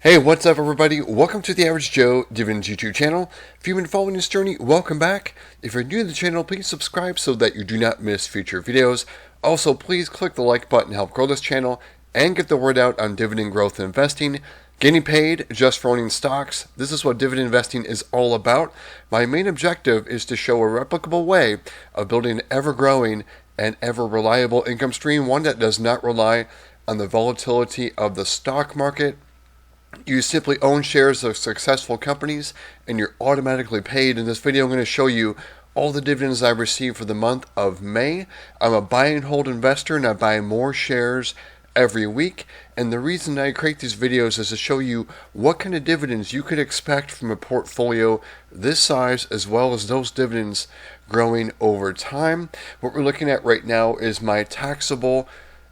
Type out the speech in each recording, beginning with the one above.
Hey, what's up everybody? Welcome to the Average Joe Dividend YouTube channel. If you've been following this journey, welcome back. If you're new to the channel, please subscribe so that you do not miss future videos. Also, please click the like button to help grow this channel and get the word out on dividend growth and investing. Getting paid just for owning stocks. This is what dividend investing is all about. My main objective is to show a replicable way of building an ever-growing and ever-reliable income stream, one that does not rely on the volatility of the stock market. You simply own shares of successful companies and you're automatically paid. In this video, I'm going to show you all the dividends I've received for the month of May. I'm a buy and hold investor and I buy more shares every week. And the reason I create these videos is to show you what kind of dividends you could expect from a portfolio this size, as well as those dividends growing over time. What we're looking at right now is my taxable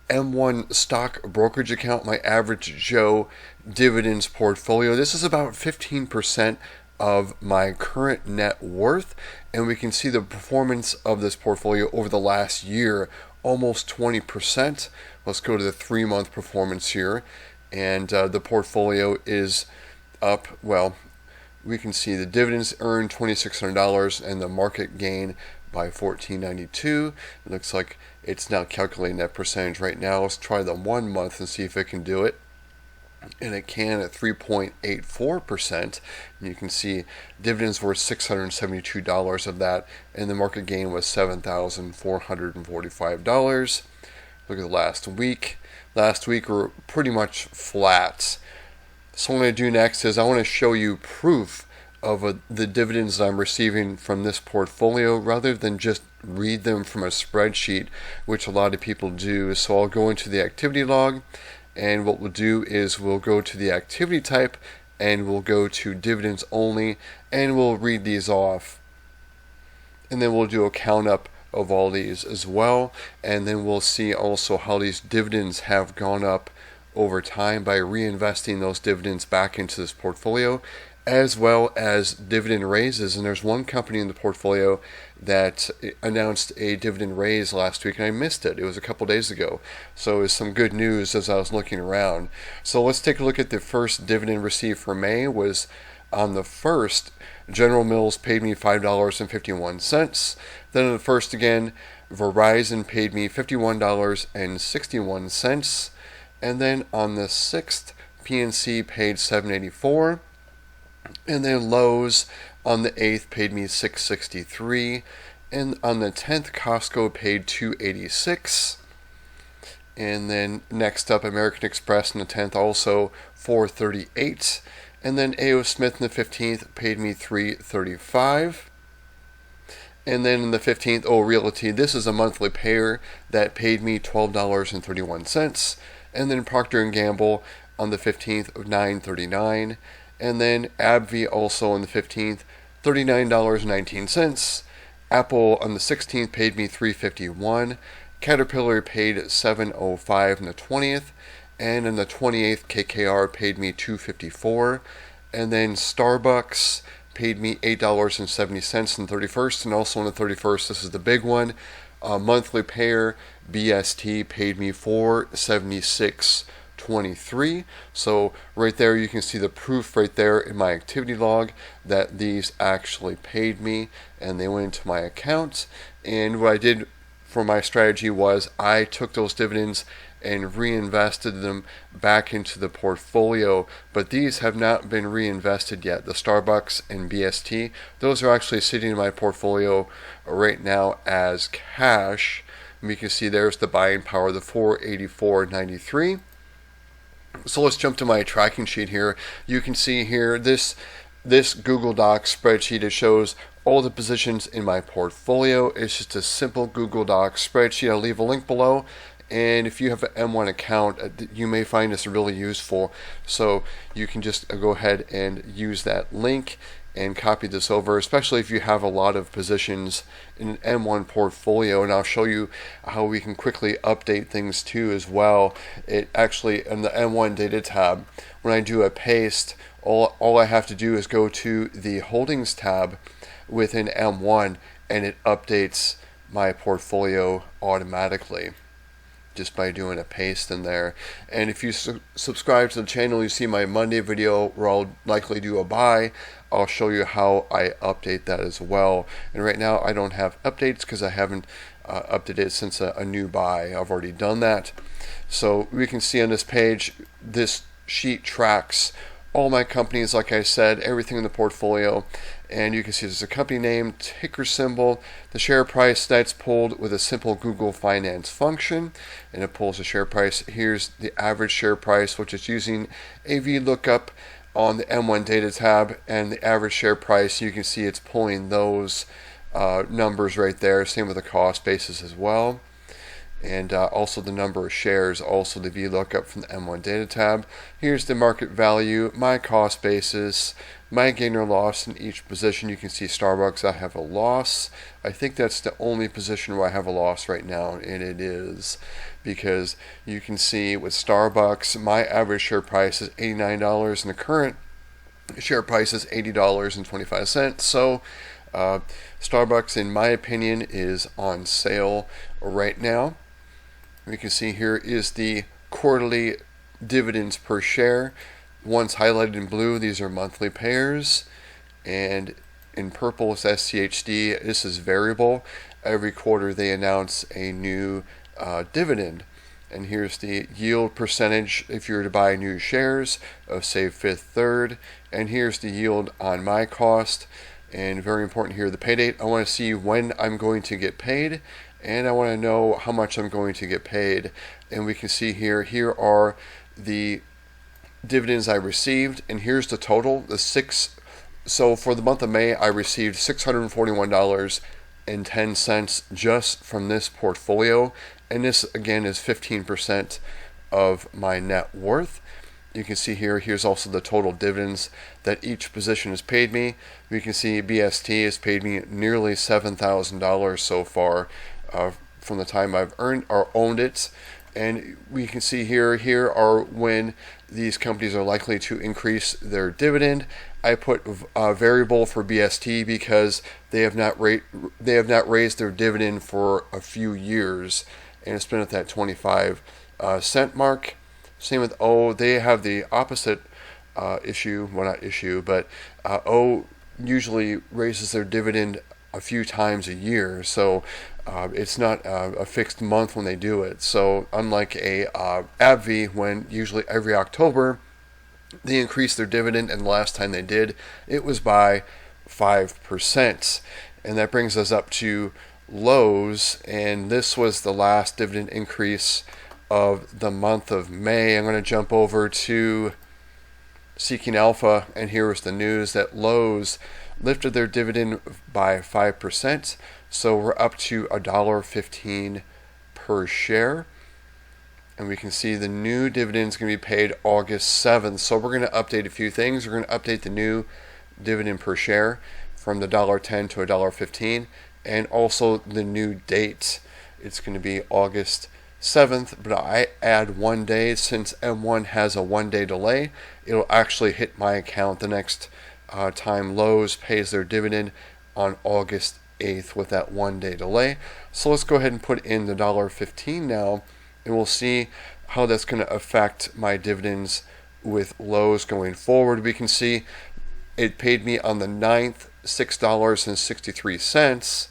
M1 stock brokerage account, my Average Joe dividends portfolio. This is about 15% of my current net worth, and we can see the performance of this portfolio over the last year, almost 20%. Let's go to the 3-month performance here, and the portfolio is up. Well, we can see the dividends earned $2,600 and the market gain by $14.92. It looks like it's now calculating that percentage right now. Let's try the 1 month and see if it can do it. And it can at 3.84%. And you can see dividends were $672 of that, and the market gain was $7,445. Look at the last week. Last week we're pretty much flat. So what I'm going to do next is I want to show you proof of the dividends I'm receiving from this portfolio rather than just read them from a spreadsheet, which a lot of people do. So I'll go into the activity log, and what we'll do is we'll go to the activity type and we'll go to dividends only, and we'll read these off, and then we'll do a count up of all these as well, and then we'll see also how these dividends have gone up over time by reinvesting those dividends back into this portfolio, as well as dividend raises. And there's one company in the portfolio that announced a dividend raise last week, and I missed it. It was a couple days ago. So it was some good news as I was looking around. So let's take a look at the first dividend received for May. Was on the 1st, General Mills paid me $5.51. Then on the 1st again, Verizon paid me $51.61. And then on the 6th, PNC paid $7.84. And then Lowe's on the 8th paid me $6.63, and on the 10th Costco paid $2.86, and then next up American Express on the 10th also $4.38, and then A.O. Smith on the 15th paid me $3.35, and then in the 15th Realty, this is a monthly payer that paid me $12.31, and then Procter & Gamble on the 15th of $9.39. And then AbbVie also on the 15th, $39.19. Apple on the 16th paid me $3.51. Caterpillar paid $7.05 on the 20th. And on the 28th, KKR paid me $2.54. And then Starbucks paid me $8.70 on the 31st. And also on the 31st, this is the big one, monthly payer, BST, paid me $4.76.23. So right there you can see the proof right there in my activity log that these actually paid me and they went into my account. And what I did for my strategy was I took those dividends and reinvested them back into the portfolio, but these have not been reinvested yet. The Starbucks and BST, those are actually sitting in my portfolio right now as cash. And you can see there's the buying power, the $484.93. So let's jump to my tracking sheet here. You can see here this Google Docs spreadsheet. It shows all the positions in my portfolio. It's just a simple Google Docs spreadsheet. I'll leave a link below. And if you have an M1 account, you may find this really useful. So you can just go ahead and use that link and copy this over, especially if you have a lot of positions in an M1 portfolio. And I'll show you how we can quickly update things too as well. It actually, in the M1 data tab, when I do a paste, all I have to do is go to the holdings tab within M1 and it updates my portfolio automatically. just by doing a paste in there. And if you subscribe to the channel, you see my Monday video where I'll likely do a buy. I'll show you how I update that as well. And right now I don't have updates because I haven't updated since a new buy. I've already done that. So we can see on this page, this sheet tracks all my companies, like I said, everything in the portfolio. And you can see there's a company name, ticker symbol, the share price. That's pulled with a simple Google Finance function, and it pulls the share price. Here's the average share price, which is using a VLOOKUP on the M1 data tab, and the average share price, you can see it's pulling those numbers right there. Same with the cost basis as well. And also the number of shares, also the VLOOKUP from the M1 data tab. Here's the market value, my cost basis, my gain or loss in each position. You can see Starbucks, I have a loss. I think that's the only position where I have a loss right now, and it is because you can see with Starbucks, my average share price is $89 and the current share price is $80.25. So Starbucks, in my opinion, is on sale right now. We can see here is the quarterly dividends per share. One's highlighted in blue, these are monthly payers, and in purple is SCHD. This is variable. Every quarter they announce a new dividend. And here's the yield percentage if you were to buy new shares of, say, Fifth Third. And here's the yield on my cost. And very important here, the pay date. I want to see when I'm going to get paid, and I want to know how much I'm going to get paid. And we can see here are the dividends I received, and here's the total. So for the month of May, I received $641.10 just from this portfolio, and this again is 15% of my net worth. You can see here's also the total dividends that each position has paid me. We can see BST has paid me nearly $7,000 so far from the time I've earned or owned it. And we can see here are when these companies are likely to increase their dividend. I put variable for BST because they have not raised their dividend for a few years, and it's been at that 25 cent mark. Same with O. They have the opposite issue. Well, not issue, but O usually raises their dividend a few times a year. So it's not a fixed month when they do it. So unlike a AbbVie, when usually every October they increase their dividend, and the last time they did, it was by 5%. And that brings us up to Lowe's, and this was the last dividend increase of the month of May. I'm going to jump over to Seeking Alpha, and here was the news that Lowe's lifted their dividend by 5%, so we're up to $1.15 per share. And we can see the new dividend is going to be paid August 7th. So we're going to update a few things. We're going to update the new dividend per share from the $1.10 to $1.15, and also the new date. It's going to be August 7th, but I add 1 day. Since M1 has a 1 day delay, it'll actually hit my account the next time Lowe's pays their dividend on August 8th with that 1 day delay. So let's go ahead and put in the $1.15 now, and we'll see how that's going to affect my dividends with Lowe's going forward. We can see it paid me on the 9th $6.63,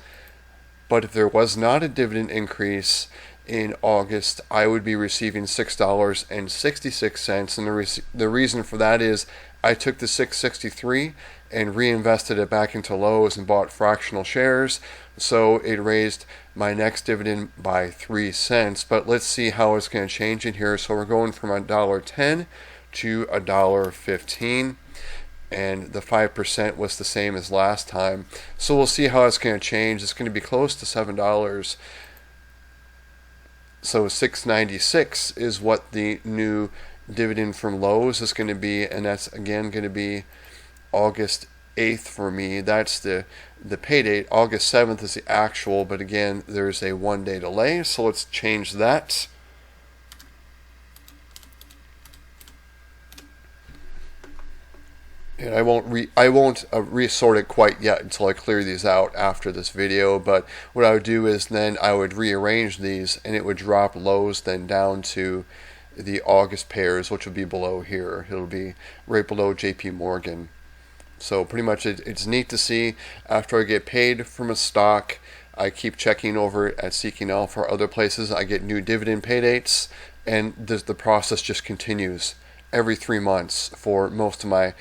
but if there was not a dividend increase in August, I would be receiving $6.66, and the reason for that is I took the $6.63 and reinvested it back into Lowe's and bought fractional shares, so it raised my next dividend by 3 cents. But let's see how it's going to change in here. So we're going from $1.10 to $1.15, and the 5% was the same as last time. So we'll see how it's going to change. It's going to be close to $7. So $6.96 is what the new dividend from Lowe's is going to be, and that's again going to be August 8th for me. That's the pay date. August 7th is the actual, but again, there's a 1 day delay. So let's change that. And I won't resort it quite yet until I clear these out after this video. But what I would do is then I would rearrange these, and it would drop lows then down to the August pairs, which would be below here. It'll be right below JP Morgan. So pretty much it's neat to see. After I get paid from a stock, I keep checking over at Seeking Alpha or other places. I get new dividend pay dates, and the process just continues every 3 months for most of my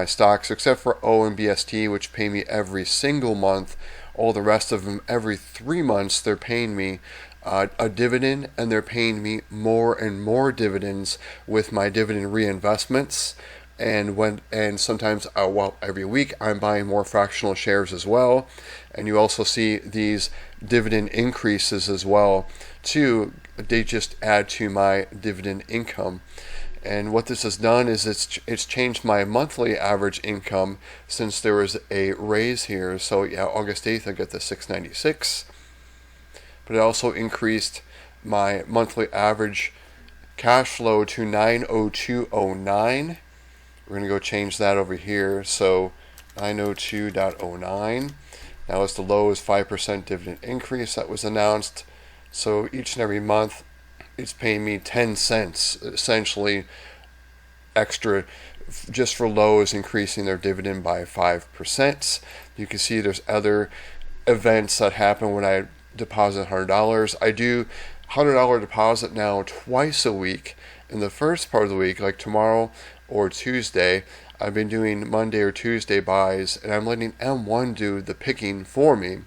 stocks, except for O and BST, which pay me every single month. All the rest of them, every 3 months, they're paying me a dividend, and they're paying me more and more dividends with my dividend reinvestments. And sometimes, every week I'm buying more fractional shares as well. And you also see these dividend increases as well too. They just add to my dividend income. And what this has done is it's changed my monthly average income since there was a raise here. So yeah, August 8th I get the 696. But it also increased my monthly average cash flow to 90209. We're going to go change that over here. So 902.09. Now as the low is 5% dividend increase that was announced. So each and every month it's paying me 10 cents essentially extra just for lows, increasing their dividend by 5%. You can see there's other events that happen when I deposit $100. I do $100 deposit now twice a week. In the first part of the week, like tomorrow or Tuesday, I've been doing Monday or Tuesday buys, and I'm letting M1 do the picking for me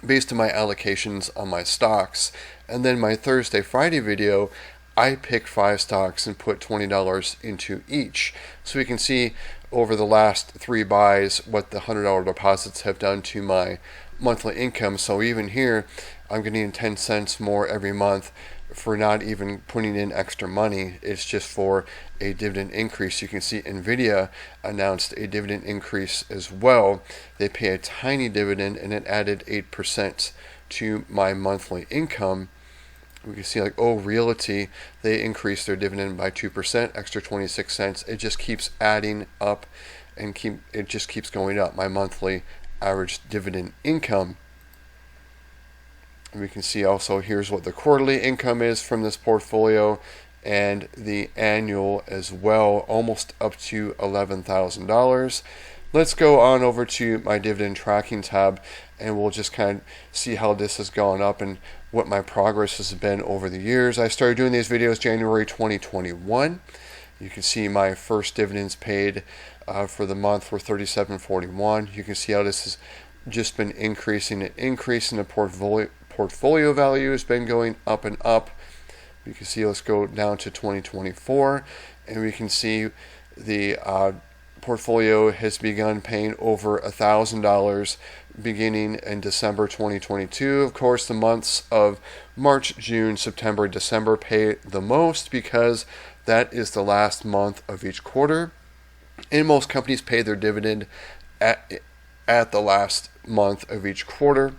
based on my allocations on my stocks. And then my Thursday, Friday video, I pick 5 stocks and put $20 into each. So we can see over the last 3 buys what the $100 deposits have done to my monthly income. So even here, I'm getting 10 cents more every month for not even putting in extra money. It's just for a dividend increase. You can see Nvidia announced a dividend increase as well. They pay a tiny dividend, and it added 8% to my monthly income. We can see Realty, they increased their dividend by 2%, extra 26 cents. It just keeps adding up, and it just keeps going up, my monthly average dividend income. And we can see also here's what the quarterly income is from this portfolio, and the annual as well, almost up to $11,000. Let's go on over to my dividend tracking tab, and we'll just kind of see how this has gone up and what my progress has been over the years. I started doing these videos January 2021. You can see my first dividends paid for the month were $37.41. You can see how this has just been increasing. The portfolio value has been going up and up. You can see, let's go down to 2024, and we can see the portfolio has begun paying over $1,000 beginning in December 2022. Of course, the months of March, June, September, December pay the most because that is the last month of each quarter. And most companies pay their dividend at the last month of each quarter.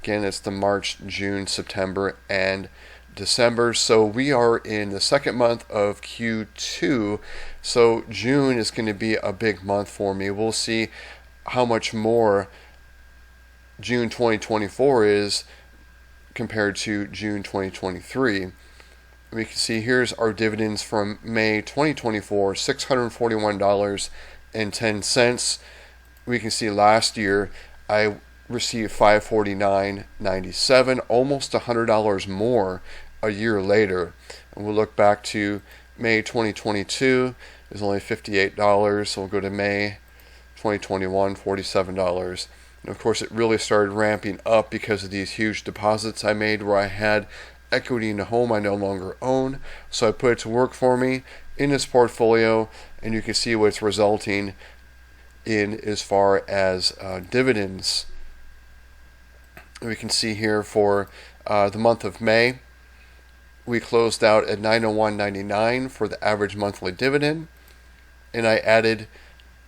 Again, it's the March, June, September, and December. So we are in the second month of Q2. So June is going to be a big month for me. We'll see how much more June 2024 is compared to June 2023. We can see here's our dividends from May 2024, $641.10. We can see last year I received $549.97, almost $100 more a year later. And we'll look back to May 2022, it was only $58. So we'll go to May 2021, $47. And of course, it really started ramping up because of these huge deposits I made where I had equity in a home I no longer own. So I put it to work for me in this portfolio, and you can see what it's resulting in as far as dividends. We can see here for the month of May, we closed out at $901.99 for the average monthly dividend, and I added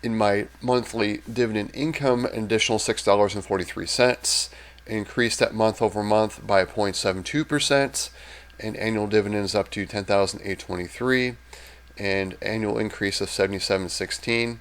in my monthly dividend income an additional $6.43, increased that month over month by 0.72%, and annual dividends up to $10,823, and annual increase of $77.16.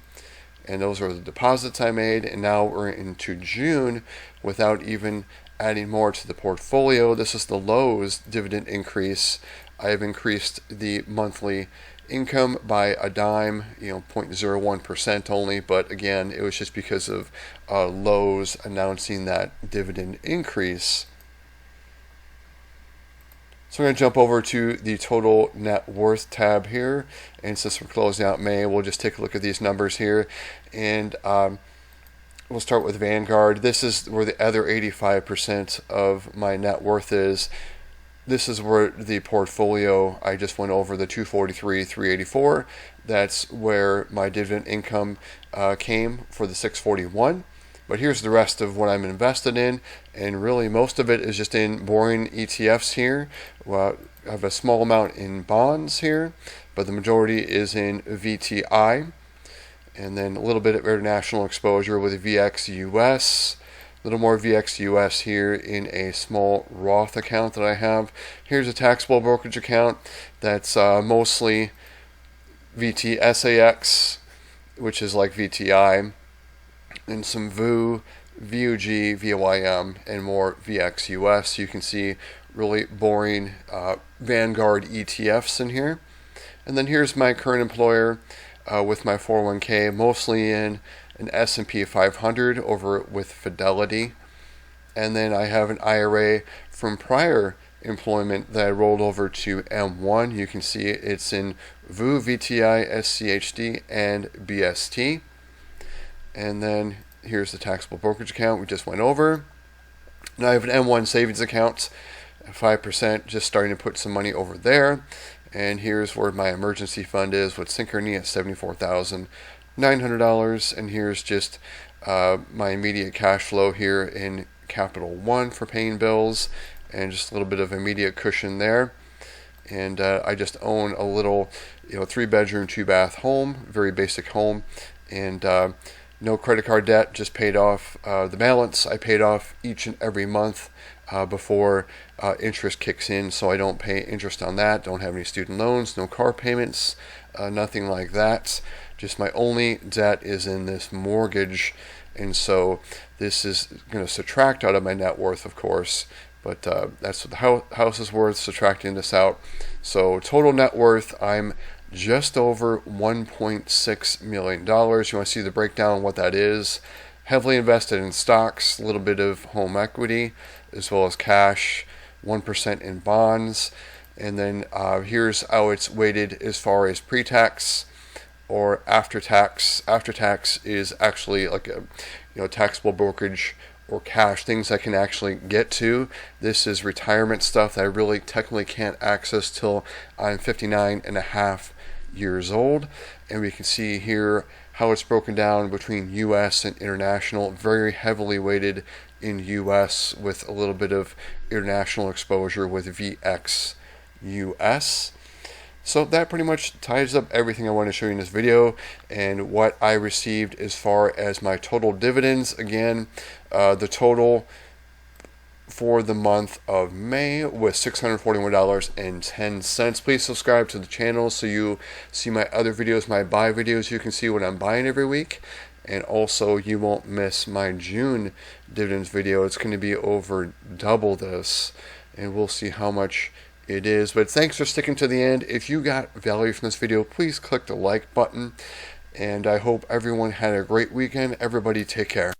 and those are the deposits I made. And now we're into June without even adding more to the portfolio. This is the Lowe's dividend increase. I have increased the monthly income by a dime, 0.01% only, but again, it was just because of Lowe's announcing that dividend increase. So I'm going to jump over to the total net worth tab here, and since we're closing out May, we'll just take a look at these numbers here, and we'll start with Vanguard. This is where the other 85% of my net worth is. This is where the portfolio, I just went over the 243, 384. That's where my dividend income came for the 641. But here's the rest of what I'm invested in, and really most of it is just in boring ETFs here. Well, I have a small amount in bonds here, but the majority is in VTI, and then a little bit of international exposure with VXUS. A little more VXUS here in a small Roth account that I have. Here's a taxable brokerage account that's mostly VTSAX, which is like VTI, and some VU, VUG, VYM, and more VXUS. You can see really boring Vanguard ETFs in here. And then here's my current employer with my 401k, mostly in an S&P 500 over with Fidelity. And then I have an IRA from prior employment that I rolled over to M1. You can see it's in VU, VTI, SCHD, and BST. And then here's the taxable brokerage account we just went over. Now I have an M1 savings account, 5%, just starting to put some money over there. And here's where my emergency fund is with Synchrony at $74,900. And here's just my immediate cash flow here in Capital One for paying bills, and just a little bit of immediate cushion there. And I just own a little 3-bedroom, 2-bath home, very basic home, and no credit card debt, just paid off the balance. I paid off each and every month before interest kicks in, so I don't pay interest on that. Don't have any student loans, no car payments, nothing like that. Just my only debt is in this mortgage, and so this is going to subtract out of my net worth, of course, but that's what the house is worth, subtracting this out. So total net worth, I'm just over $1.6 million. You want to see the breakdown of what that is. Heavily invested in stocks, a little bit of home equity, as well as cash, 1% in bonds. And then here's how it's weighted as far as pre-tax or after tax. After tax is actually like a taxable brokerage or cash, things I can actually get to. This is retirement stuff that I really technically can't access till I'm 59 and a half years old. And we can see here how it's broken down between US and international, very heavily weighted in US with a little bit of international exposure with VXUS. So that pretty much ties up everything I want to show you in this video, and what I received as far as my total dividends. Again, the total for the month of May was $641.10. Please subscribe to the channel so you see my other videos, my buy videos. You can see what I'm buying every week, and also you won't miss my June dividends video. It's going to be over double this, and we'll see how much it is. But thanks for sticking to the end. If you got value from this video, please click the like button, and I hope everyone had a great weekend. Everybody take care.